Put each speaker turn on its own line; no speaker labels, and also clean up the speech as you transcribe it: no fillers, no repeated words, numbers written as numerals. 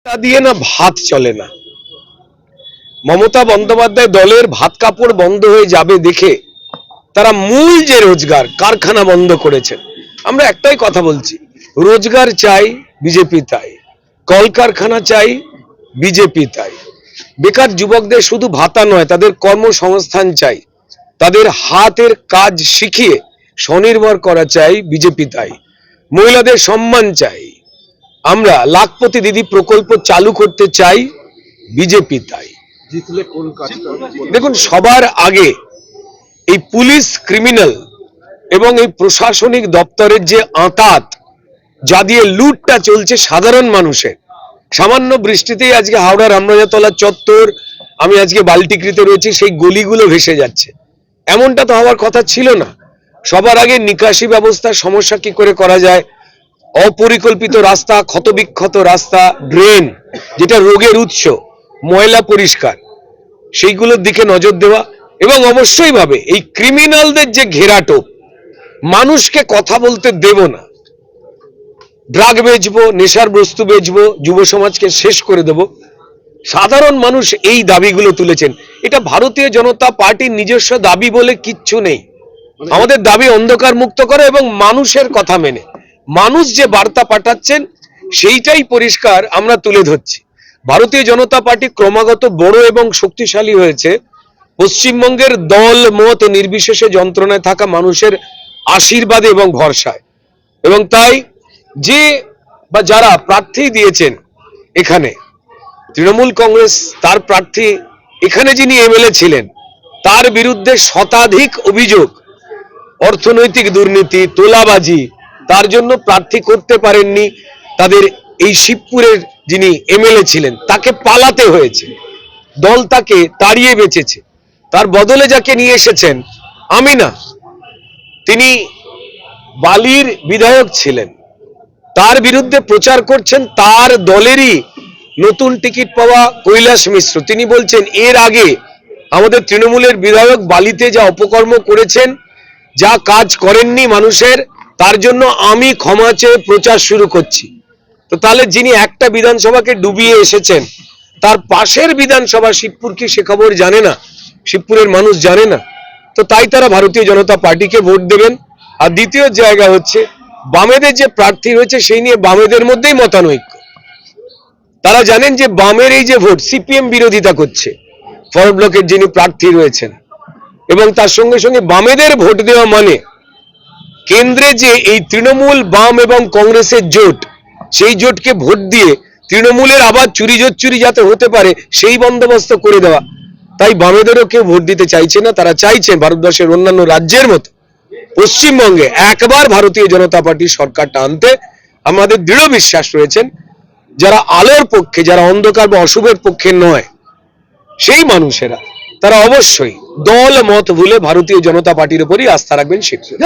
দিয়ে না ভাত চলে না। মমতা বন্দ্যোপাধ্যায় দলের ভাত কাপড় বন্ধ হয়ে যাবে দেখে তারা মূল যে রোজগার কারখানা বন্ধ করেছেন। আমরা একটাই কথা বলছি, রোজগার চাই বিজেপি তাই, কলকারখানা চাই বিজেপি তাই। বেকার যুবকদের শুধু ভাতা নয়, তাদের কর্মসংস্থান চাই, তাদের হাতের কাজ শিখিয়ে স্বনির্ভর করা চাই বিজেপি তাই। মহিলাদের সম্মান চাই, আমরা লাখপতি দিদি প্রকল্প চালু করতে চাই বিজেপি তাই। দেখুন, সবার আগে এই পুলিশ ক্রিমিনাল এবং এই প্রশাসনিক দপ্তরের যে আঁতাত, যা দিয়ে লুটটা চলছে সাধারণ মানুষের। সামান্য বৃষ্টিতেই আজকে হাওড়া রামরাজাতলা চত্বর, আমি আজকে বাল্টিকৃতে রয়েছি, সেই গলিগুলো ভেসে যাচ্ছে। এমনটা তো হওয়ার কথা ছিল না। সবার আগে নিকাশি ব্যবস্থার সমস্যা কি করে করা যায়, অপরিকল্পিত রাস্তা, ক্ষতবিক্ষত রাস্তা, ড্রেন যেটা রোগের উৎস, ময়লা পরিষ্কার, সেইগুলোর দিকে নজর দেওয়া, এবং অবশ্যই ভাবে এই ক্রিমিনালদের যে ঘেরাটোপ, মানুষকে কথা বলতে দেব না, ড্রাগ বেচবো, নেশার বস্তু বেচবো, যুব সমাজকে শেষ করে দেব। সাধারণ মানুষ এই দাবিগুলো তুলেছেন। এটা ভারতীয় জনতা পার্টির নিজস্ব দাবি বলে কিচ্ছু নেই। আমাদের দাবি অন্ধকার মুক্ত করা এবং মানুষের কথা মেনে মানুষ যে বার্তা পাঠাচ্ছেন সেইটাই পরিষ্কার আমরা তুলে ধরছি। ভারতীয় জনতা পার্টি ক্রমাগত বড় এবং শক্তিশালী হয়েছে পশ্চিমবঙ্গের দল মত নির্বিশেষে যন্ত্রণায় থাকা মানুষের আশীর্বাদে এবং ভরসায়। এবং তাই যে বা যারা প্রার্থী দিয়েছেন এখানে, তৃণমূল কংগ্রেস তার প্রার্থী এখানে যিনি এমএলএ ছিলেন, তার বিরুদ্ধে শতাধিক অভিযোগ, অর্থনৈতিক দুর্নীতি, তোলাবাজি, তার জন্য প্রার্থী করতে পারেননি। তাদের এই শিবপুরের যিনি এমএলএ ছিলেন তাকে পালাতে হয়েছে, দল তাকে তাড়িয়ে বেঁচেছে। তার বদলে যাকে নিয়ে এসেছেন আমিনা, তিনি বালির বিধায়ক ছিলেন, তার বিরুদ্ধে প্রচার করছেন তার দলেরই নতুন টিকিট পাওয়া কৈলাস মিশ্র। তিনি বলছেন এর আগে আমাদের তৃণমূলের বিধায়ক বালিতে যা অপকর্ম করেছেন, যা কাজ করেননি মানুষের, তার জন্য আমি ক্ষমা চেয়ে প্রচার শুরু করছি। তো তাহলে যিনি একটা বিধানসভাকে ডুবিয়ে এসেছেন, তার পাশের বিধানসভা শিবপুর কি সে খবর জানে না? শিবপুরের মানুষ জানে না? তো তাই তারা ভারতীয় জনতা পার্টিকে ভোট দেবেন। আর দ্বিতীয় জায়গা হচ্ছে, বামেদের যে প্রার্থী রয়েছে সেই নিয়ে বামেদের মধ্যেই মতানৈক্য। তারা জানেন যে বামের এই যে ভোট, সিপিএম বিরোধিতা করছে ফরওয়ার্ড ব্লকের যিনি প্রার্থী রয়েছেন, এবং তার সঙ্গে সঙ্গে বামেদের ভোট দেওয়া মানে কেন্দ্রে যে এই তৃণমূল, বাম এবং কংগ্রেসের জোট, সেই জোটকে ভোট দিয়ে তৃণমূলের আবার চুরি জোচ্চুরি যাতে হতে পারে সেই বন্দোবস্ত করে দেওয়া। তাই বামেদেরও কেউ ভোট দিতে চাইছে না। তারা চাইছেন ভারতবর্ষের অন্যান্য রাজ্যের মতো পশ্চিমবঙ্গে একবার ভারতীয় জনতা পার্টির সরকারটা আনতে। আমাদের দৃঢ় বিশ্বাস রয়েছেন যারা আলোর পক্ষে, যারা অন্ধকার বা অশুভের পক্ষে নয়, সেই মানুষেরা তারা অবশ্যই দল মত ভুলে ভারতীয় জনতা পার্টির উপরই আস্থা রাখবেন শীঘ্রই।